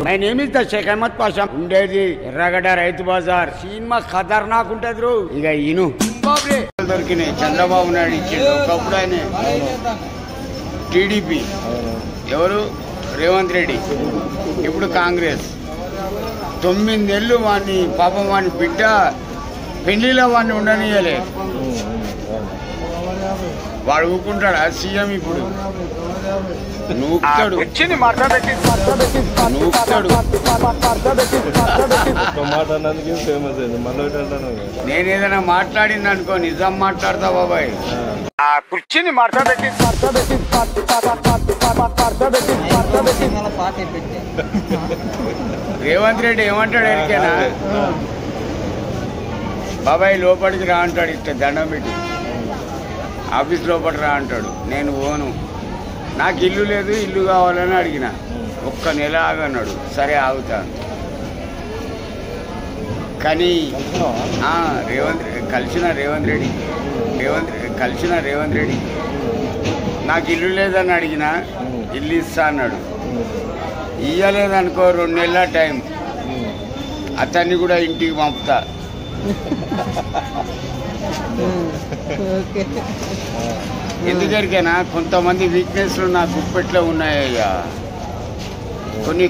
My name is the Shaik Ahmed Pasha. ఉండేది Erragadda Rythu Bazar. Cinema ఖతర్నాక్ ఉంటది రో. ఇక ఇను దొరికినాయి. చంద్రబాబు నాయుడు ఇచ్చాడు ఒకప్పుడు. ఆయన టీడీపీ, ఎవరు రేవంత్ రెడ్డి, ఇప్పుడు కాంగ్రెస్. 9 నెలలు వాడిని పాపం వాడిని బిడ్డ పెళ్లిలో వాడిని ఉండనియలే. వాడు ఊకుంటాడు. ఆ సీఎం ఇప్పుడు నూకుతాడు. నేనేదైనా మాట్లాడింది అనుకో నిజం మాట్లాడతా బాబాయ్. ఆ కుర్చీని రేవంత్ రెడ్డి ఏమంటాడు ఎరికేనా? బాబాయ్ లోపలికి రా అంటాడు. ఇట్లా దండం పెట్టి ఆఫీస్ లోపలికి రా అంటాడు. నేను పోను, నాకు ఇల్లు లేదు, ఇల్లు కావాలని అడిగిన. ఒక్క నెల ఆగన్నాడు. సరే ఆగుతాను. కానీ రేవంత్ రెడ్డి నాకు ఇల్లు లేదని అడిగిన. ఇల్లు ఇస్తా అన్నాడు. ఇయ్యలేదనుకో 2 నెలల టైం. అతన్ని కూడా ఇంటికి పంపుతా. ఎందుకరికైనా కొంతమంది వీక్నెస్లు నా గుప్పెట్లో ఉన్నాయ్యా. కొన్ని